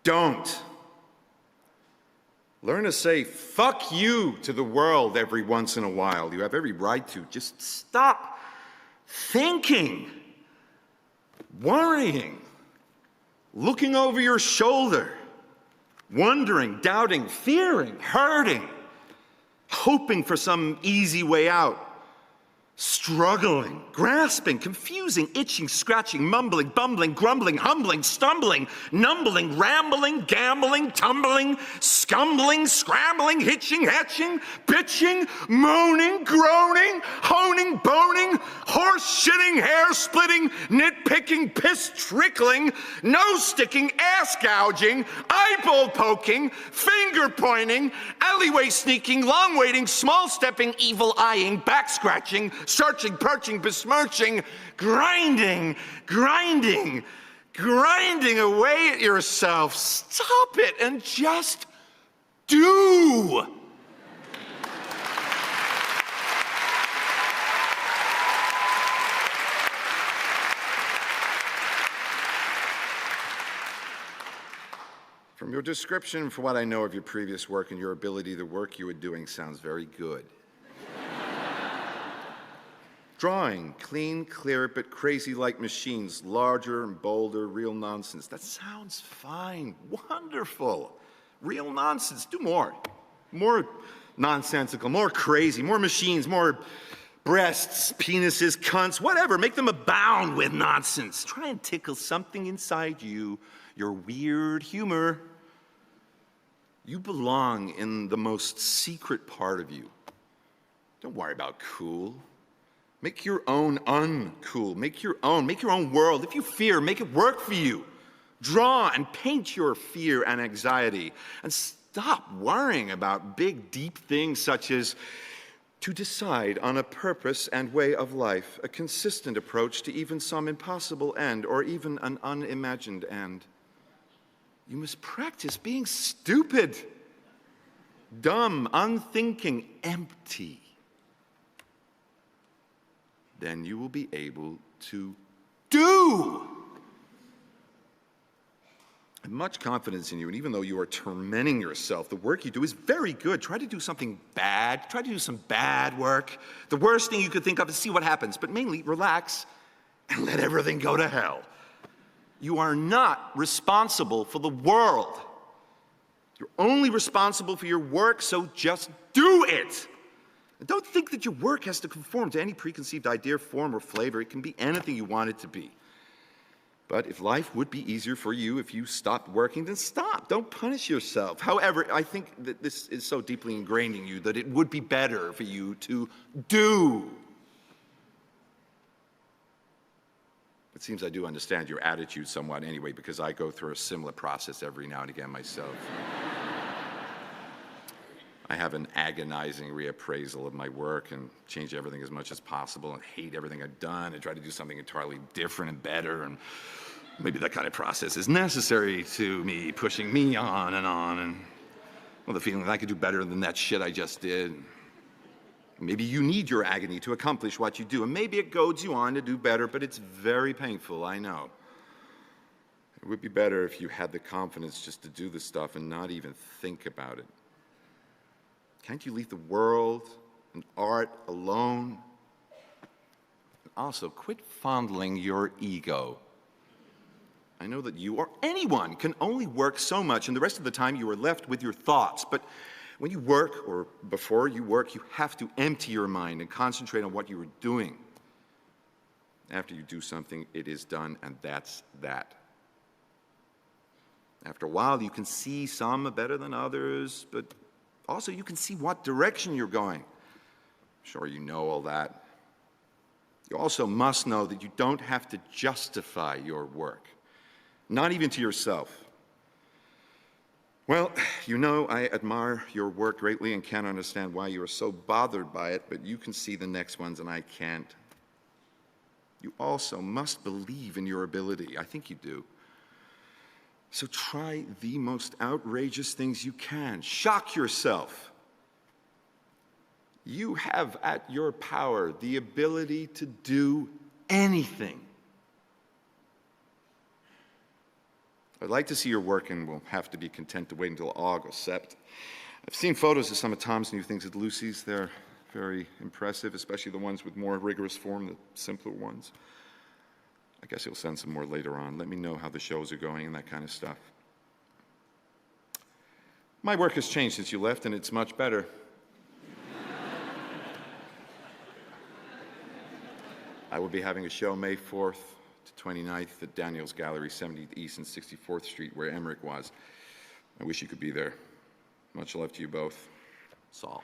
Don't. Learn to say, fuck you to the world every once in a while. You have every right to. Just stop thinking, worrying, looking over your shoulder, wondering, doubting, fearing, hurting, hoping for some easy way out, struggling, grasping, confusing, itching, scratching, mumbling, bumbling, grumbling, humbling, stumbling, numbling, rambling, gambling, tumbling, scumbling, scrambling, hitching, hatching, bitching, moaning, groaning, honing, boning, horse-shitting, hair-splitting, nitpicking, piss-trickling, nose-sticking, ass-gouging, eyeball poking, finger-pointing, alleyway sneaking, long-waiting, small-stepping, evil-eyeing, back-scratching, searching, perching, besmirching, grinding away at yourself. Stop it and just do. From your description, for what I know of your previous work and your ability, the work you were doing sounds very good. Drawing, clean, clear, but crazy like machines, larger and bolder, real nonsense. That sounds fine, wonderful. Real nonsense, do more. More nonsensical, more crazy, more machines, more breasts, penises, cunts, whatever. Make them abound with nonsense. Try and tickle something inside you, your weird humor. You belong in the most secret part of you. Don't worry about cool. Make your own uncool. Make your own world. If you fear, make it work for you. Draw and paint your fear and anxiety. And stop worrying about big, deep things such as to decide on a purpose and way of life, a consistent approach to even some impossible end, or even an unimagined end. You must practice being stupid, dumb, unthinking, empty. Then you will be able to do. I have much confidence in you, and even though you are tormenting yourself, the work you do is very good. Try to do something bad. Try to do some bad work. The worst thing you could think of is see what happens, but mainly relax and let everything go to hell. You are not responsible for the world. You're only responsible for your work, so just do it. And don't think that your work has to conform to any preconceived idea, form, or flavor. It can be anything you want it to be. But if life would be easier for you if you stopped working, then stop. Don't punish yourself. However, I think that this is so deeply ingrained in you that it would be better for you to do. It seems I do understand your attitude somewhat anyway, because I go through a similar process every now and again myself. I have an agonizing reappraisal of my work and change everything as much as possible and hate everything I've done and try to do something entirely different and better. And maybe that kind of process is necessary to me, pushing me on and well, the feeling that I could do better than that shit I just did. Maybe you need your agony to accomplish what you do, and maybe it goads you on to do better, but it's very painful, I know. It would be better if you had the confidence just to do the stuff and not even think about it. Can't you leave the world and art alone? And also, quit fondling your ego. I know that you or anyone can only work so much, and the rest of the time you are left with your thoughts. But when you work, or before you work, you have to empty your mind and concentrate on what you are doing. After you do something, it is done, and that's that. After a while, you can see some are better than others, but also you can see what direction you're going. I'm sure you know all that. You also must know that you don't have to justify your work, not even to yourself. Well, you know I admire your work greatly and can't understand why you are so bothered by it, but you can see the next ones and I can't. You also must believe in your ability. I think you do. So try the most outrageous things you can. Shock yourself. You have at your power the ability to do anything. I'd like to see your work, and we'll have to be content to wait until August. I've seen photos of some of Tom's new things at Lucy's. They're very impressive, especially the ones with more rigorous form, the simpler ones. I guess he'll send some more later on. Let me know how the shows are going and that kind of stuff. My work has changed since you left, and it's much better. I will be having a show May 4th to 29th at Daniel's Gallery, 70th East and 64th Street, where Emmerich was. I wish you could be there. Much love to you both. Saul.